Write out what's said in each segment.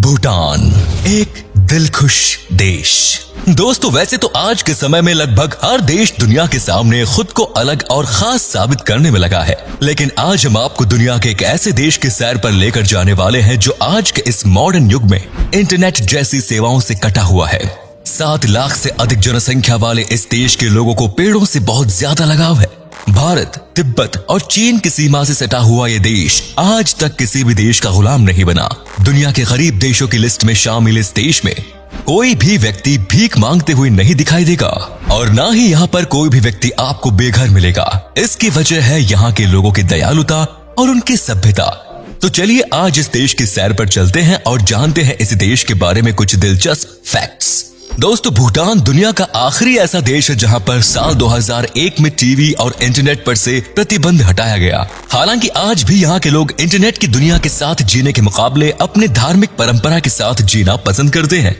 भूटान, एक दिलखुश देश। दोस्तों, वैसे तो आज के समय में लगभग हर देश दुनिया के सामने खुद को अलग और खास साबित करने में लगा है, लेकिन आज हम आपको दुनिया के एक ऐसे देश के सैर पर लेकर जाने वाले हैं जो आज के इस मॉडर्न युग में इंटरनेट जैसी सेवाओं से कटा हुआ है। 7 लाख से अधिक जनसंख्या वाले इस देश के लोगों को पेड़ों से बहुत ज्यादा लगाव है। भारत, तिब्बत और चीन की सीमा से सटा हुआ ये देश आज तक किसी भी देश का गुलाम नहीं बना। दुनिया के गरीब देशों की लिस्ट में शामिल इस देश में कोई भी व्यक्ति भीख मांगते हुए नहीं दिखाई देगा और ना ही यहाँ पर कोई भी व्यक्ति आपको बेघर मिलेगा। इसकी वजह है यहाँ के लोगों की दयालुता और उनकी सभ्यता। तो चलिए आज इस देश की सैर पर चलते हैं और जानते हैं इस देश के बारे में कुछ दिलचस्प फैक्ट्स। दोस्तों, भूटान दुनिया का आखिरी ऐसा देश है जहां पर साल 2001 में टीवी और इंटरनेट पर से प्रतिबंध हटाया गया। हालांकि आज भी यहां के लोग इंटरनेट की दुनिया के साथ जीने के मुकाबले अपने धार्मिक परंपरा के साथ जीना पसंद करते हैं।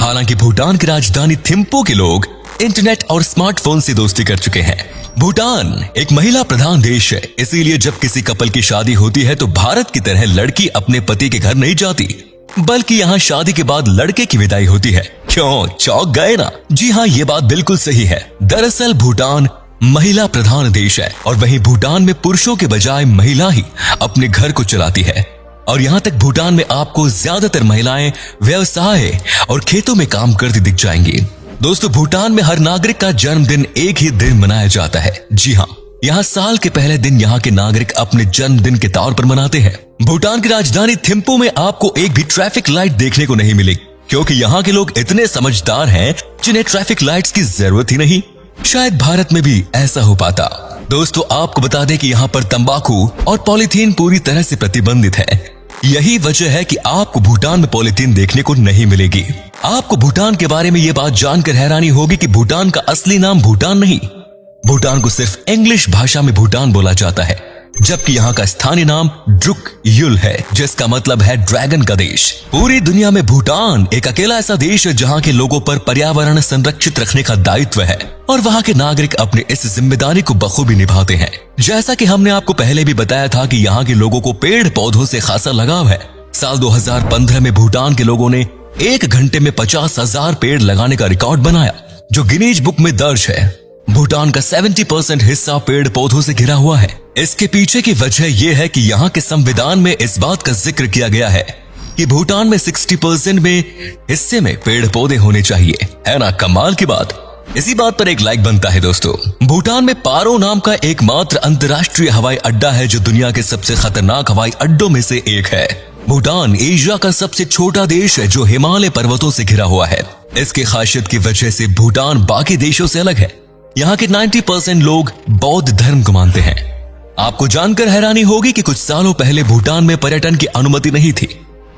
हालांकि भूटान की राजधानी थिम्पू के लोग इंटरनेट और स्मार्टफोन से दोस्ती कर चुके हैं। भूटान एक महिला प्रधान देश है, इसीलिए जब किसी कपल की शादी होती है तो भारत की तरह लड़की अपने पति के घर नहीं जाती, बल्कि यहाँ शादी के बाद लड़के की विदाई होती है। क्यों, चौंक गए ना? जी हाँ, ये बात बिल्कुल सही है। दरअसल भूटान महिला प्रधान देश है और वहीं भूटान में पुरुषों के बजाय महिला ही अपने घर को चलाती है। और यहाँ तक भूटान में आपको ज्यादातर महिलाएं व्यवसाय और खेतों में काम करती दिख जाएंगी। दोस्तों, भूटान में हर नागरिक का जन्मदिन एक ही दिन मनाया जाता है। जी हाँ, यहाँ साल के पहले दिन यहाँ के नागरिक अपने जन्मदिन के तौर पर मनाते हैं। भूटान की राजधानी थिम्पू में आपको एक भी ट्रैफिक लाइट देखने को नहीं मिलेगी, क्योंकि यहाँ के लोग इतने समझदार हैं जिन्हें ट्रैफिक लाइट्स की जरूरत ही नहीं। शायद भारत में भी ऐसा हो पाता। दोस्तों, आपको बता दें कि यहाँ पर तंबाकू और पॉलीथीन पूरी तरह से प्रतिबंधित है। यही वजह है कि आपको भूटान में पॉलीथीन देखने को नहीं मिलेगी। आपको भूटान के बारे में ये बात जानकर हैरानी होगी कि भूटान का असली नाम भूटान नहीं, भूटान को सिर्फ इंग्लिश भाषा में भूटान बोला जाता है, जबकि यहाँ का स्थानीय नाम ड्रुक युल है, जिसका मतलब है ड्रैगन का देश। पूरी दुनिया में भूटान एक अकेला ऐसा देश है जहाँ के लोगों पर पर्यावरण संरक्षित रखने का दायित्व है और वहाँ के नागरिक अपने इस जिम्मेदारी को बखूबी निभाते हैं। जैसा कि हमने आपको पहले भी बताया था कि यहाँ के लोगों को पेड़ पौधों से खासा लगाव है। साल 2015 में भूटान के लोगों ने 1 घंटे में 50,000 पेड़ लगाने का रिकॉर्ड बनाया, जो गिनीज बुक में दर्ज है। भूटान का 70% हिस्सा पेड़ पौधों से घिरा हुआ है। इसके पीछे की वजह यह है कि यहाँ के संविधान में इस बात का जिक्र किया गया है कि भूटान में 60% में हिस्से में पेड़ पौधे होने चाहिए। है ना कमाल की बात? इसी बात पर एक लाइक बनता है। दोस्तों, भूटान में पारो नाम का एकमात्र अंतर्राष्ट्रीय हवाई अड्डा है जो दुनिया के सबसे खतरनाक हवाई अड्डों में से एक है। भूटान एशिया का सबसे छोटा देश है जो हिमालय पर्वतों से घिरा हुआ है। इसकी खासियत की वजह से भूटान बाकी देशों से अलग है। यहाँ के 90% लोग बौद्ध धर्म को मानते हैं। आपको जानकर हैरानी होगी कि कुछ सालों पहले भूटान में पर्यटन की अनुमति नहीं थी।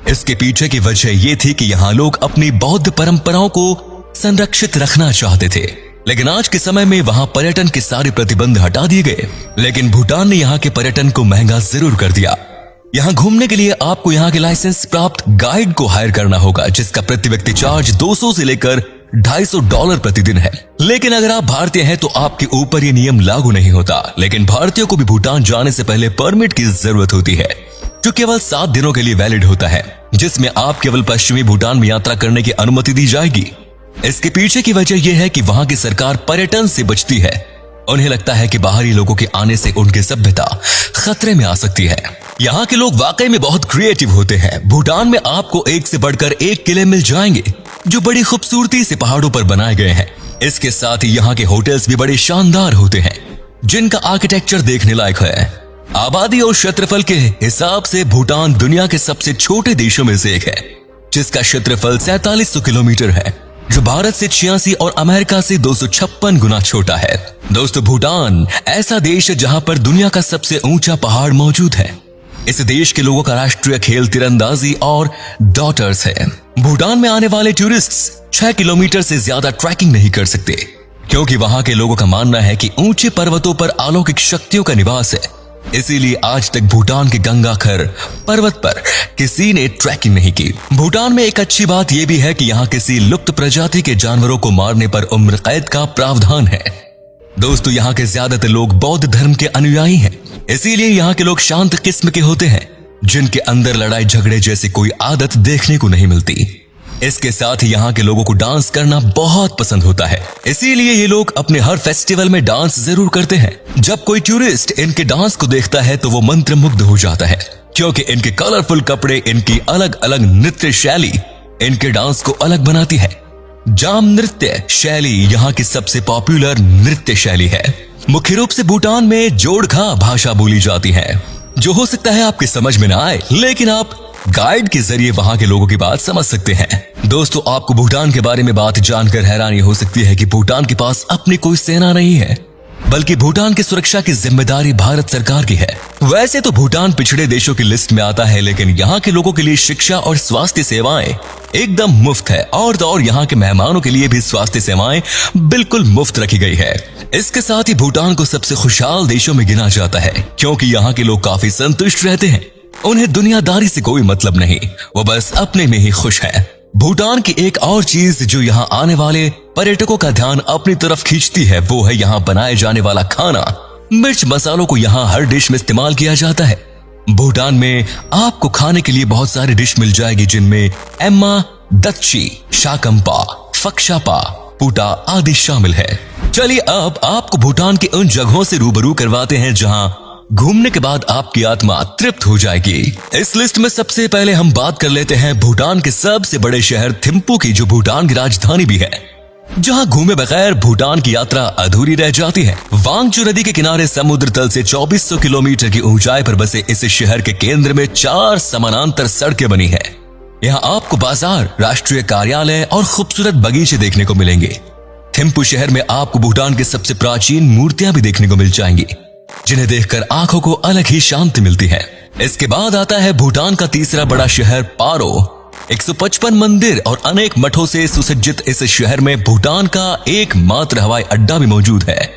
इसके पीछे की वजह ये थी कि यहाँ लोग अपनी बौद्ध परंपराओं को संरक्षित रखना चाहते थे, लेकिन आज के समय में वहाँ पर्यटन के सारे प्रतिबंध हटा दिए गए। लेकिन भूटान ने यहाँ के पर्यटन को महंगा जरूर कर दिया। यहाँ घूमने के लिए आपको यहाँ के लाइसेंस प्राप्त गाइड को हायर करना होगा, जिसका प्रति व्यक्ति चार्ज 200 से लेकर $250 प्रतिदिन है। लेकिन अगर आप भारतीय हैं तो आपके ऊपर ये नियम लागू नहीं होता। लेकिन भारतीयों को भी भूटान जाने से पहले परमिट की जरूरत होती है, जो केवल 7 दिनों के लिए वैलिड होता है, जिसमें आप केवल पश्चिमी भूटान में यात्रा करने की अनुमति दी जाएगी। इसके पीछे की वजह यह है कि वहां की सरकार पर्यटन से बचती है। उन्हें लगता है कि बाहरी लोगों के आने से उनकी सभ्यता खतरे में आ सकती है। यहाँ के लोग वाकई में बहुत क्रिएटिव होते हैं। भूटान में आपको एक से बढ़कर एक किले मिल जाएंगे जो बड़ी खूबसूरती से पहाड़ों पर बनाए गए हैं। इसके साथ ही यहाँ के होटल्स भी बड़े शानदार होते हैं, जिनका आर्किटेक्चर देखने लायक है। आबादी और क्षेत्रफल के हिसाब से भूटान दुनिया के सबसे छोटे देशों में से एक है, जिसका क्षेत्रफल 4300 किलोमीटर है, जो भारत से 86 और अमेरिका से 256 गुना छोटा है। दोस्तों, भूटान ऐसा देश है जहाँ पर दुनिया का सबसे ऊंचा पहाड़ मौजूद है। इस देश के लोगों का राष्ट्रीय खेल तीरंदाजी और डॉटर्स है। भूटान में आने वाले टूरिस्ट्स 6 किलोमीटर से ज्यादा ट्रैकिंग नहीं कर सकते, क्योंकि वहां के लोगों का मानना है कि ऊंचे पर्वतों पर अलौकिक शक्तियों का निवास है। इसीलिए आज तक भूटान के गंगाखर पर्वत पर किसी ने ट्रैकिंग नहीं की। भूटान में एक अच्छी बात यह भी है कि यहाँ किसी लुप्त प्रजाति के जानवरों को मारने पर उम्र कैद का प्रावधान है। दोस्तों, यहाँ के ज्यादातर लोग बौद्ध धर्म के अनुयायी हैं, इसीलिए यहाँ के लोग शांत किस्म के होते हैं। जिनके अंदर लड़ाई झगड़े जैसी कोई आदत देखने को नहीं मिलती। इसके साथ ही यहाँ के लोगों को डांस करना बहुत पसंद होता है, इसीलिए ये लोग अपने हर फेस्टिवल में डांस जरूर करते हैं। जब कोई टूरिस्ट इनके डांस को देखता है तो वो मंत्रमुग्ध हो जाता है, क्योंकि इनके कलरफुल कपड़े, इनकी अलग अलग नृत्य शैली इनके डांस को अलग बनाती है। जाम नृत्य शैली यहाँ की सबसे पॉपुलर नृत्य शैली है। मुख्य रूप से भूटान में जोड़खा भाषा बोली जाती है, जो हो सकता है आपकी समझ में ना आए, लेकिन आप गाइड के जरिए वहां के लोगों की बात समझ सकते हैं। दोस्तों, आपको भूटान के बारे में बात जानकर हैरानी हो सकती है कि भूटान के पास अपनी कोई सेना नहीं है, बल्कि भूटान की सुरक्षा की जिम्मेदारी भारत सरकार की है। वैसे तो भूटान पिछड़े देशों की लिस्ट में आता है, लेकिन यहाँ के लोगों के लिए शिक्षा और स्वास्थ्य सेवाएं एकदम मुफ्त है, और तो और यहाँ के मेहमानों के लिए भी स्वास्थ्य सेवाएं बिल्कुल मुफ्त रखी गई है। इसके साथ ही भूटान को सबसे खुशहाल देशों में गिना जाता है, क्योंकि यहाँ के लोग काफी संतुष्ट रहते हैं। उन्हें दुनियादारी से कोई मतलब नहीं, वो बस अपने में ही खुश है। भूटान की एक और चीज जो यहाँ आने वाले पर्यटकों का ध्यान अपनी तरफ खींचती है, वो है यहाँ बनाए जाने वाला खाना। मिर्च मसालों को यहाँ हर डिश में इस्तेमाल किया जाता है। भूटान में आपको खाने के लिए बहुत सारी डिश मिल जाएगी, जिनमें एम्मा, दच्ची, शाकम्पा, फक्शापा, पुटा आदि शामिल है। चलिए अब आपको भूटान के उन जगहों से रूबरू करवाते हैं जहां घूमने के बाद आपकी आत्मा तृप्त हो जाएगी। इस लिस्ट में सबसे पहले हम बात कर लेते हैं भूटान के सबसे बड़े शहर थिम्पू की, जो भूटान की राजधानी भी है, जहां घूमे बगैर भूटान की यात्रा अधूरी रह जाती है। वांगचू नदी के किनारे समुद्र तल से 2400 किलोमीटर की ऊंचाई पर बसे इस शहर के केंद्र में 4 समानांतर सड़कें बनी है। यहाँ आपको बाजार, राष्ट्रीय कार्यालय और खूबसूरत बगीचे देखने को मिलेंगे। थिम्पू शहर में आपको भूटान के सबसे प्राचीन मूर्तियां भी देखने को मिल जाएंगी, जिन्हें देखकर आंखों को अलग ही शांति मिलती है। इसके बाद आता है भूटान का तीसरा बड़ा शहर पारो। 155 मंदिर और अनेक मठों से सुसज्जित इस शहर में भूटान का एकमात्र हवाई अड्डा भी मौजूद है।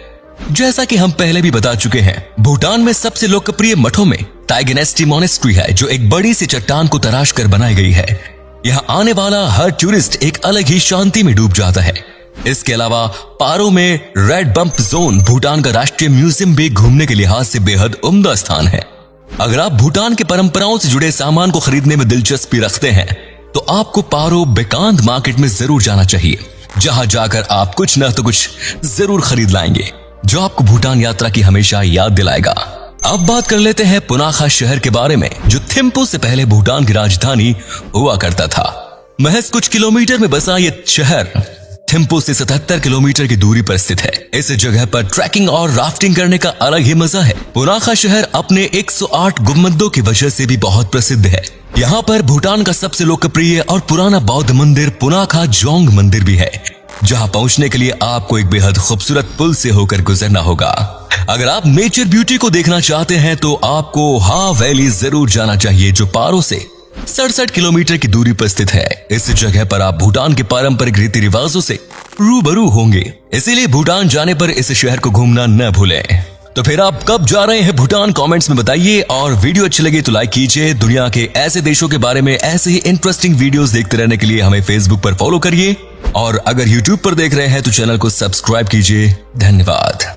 जैसा कि हम पहले भी बता चुके हैं, भूटान में सबसे लोकप्रिय मठों में टाइगेनेस्टी मॉनेस्ट्री है, जो एक बड़ी सी चट्टान को तराश कर बनाई गई है। यहाँ आने वाला हर टूरिस्ट एक अलग ही शांति में डूब जाता है। इसके अलावा पारो में रेड बम्प जोन, भूटान का राष्ट्रीय म्यूजियम भी घूमने के लिहाज से बेहद उम्दा स्थान है। अगर आप भूटान की परंपराओं से जुड़े सामान को खरीदने में दिलचस्पी रखते हैं तो आपको पारो बेकांद मार्केट में जरूर जाना चाहिए, जहां जाकर आप कुछ न तो कुछ जरूर खरीद लाएंगे, जो आपको भूटान यात्रा की हमेशा याद दिलाएगा। अब बात कर लेते हैं पुनाखा शहर के बारे में, जो थिम्पू से पहले भूटान की राजधानी हुआ करता था। महज कुछ किलोमीटर में बसा ये शहर थिम्पू से 77 किलोमीटर की दूरी पर स्थित है। इस जगह पर ट्रैकिंग और राफ्टिंग करने का अलग ही मजा है। पुनाखा शहर अपने 108 गुम्बदों की वजह से भी बहुत प्रसिद्ध है। यहाँ पर भूटान का सबसे लोकप्रिय और पुराना बौद्ध मंदिर पुनाखा जोंग मंदिर भी है, जहाँ पहुँचने के लिए आपको एक बेहद खूबसूरत पुल से होकर गुजरना होगा। अगर आप नेचर ब्यूटी को देखना चाहते हैं तो आपको हा वैली जरूर जाना चाहिए, जो पारो से 67 किलोमीटर की दूरी पर स्थित है। इस जगह पर आप भूटान के पारंपरिक रीति रिवाजों से रूबरू होंगे, इसीलिए भूटान जाने पर इस शहर को घूमना न भूलें। तो फिर आप कब जा रहे हैं भूटान, कमेंट्स में बताइए, और वीडियो अच्छी लगी तो लाइक कीजिए। दुनिया के ऐसे देशों के बारे में ऐसे ही इंटरेस्टिंग वीडियोस देखते रहने के लिए हमें फेसबुक पर फॉलो करिए, और अगर यूट्यूब पर देख रहे हैं तो चैनल को सब्सक्राइब कीजिए। धन्यवाद।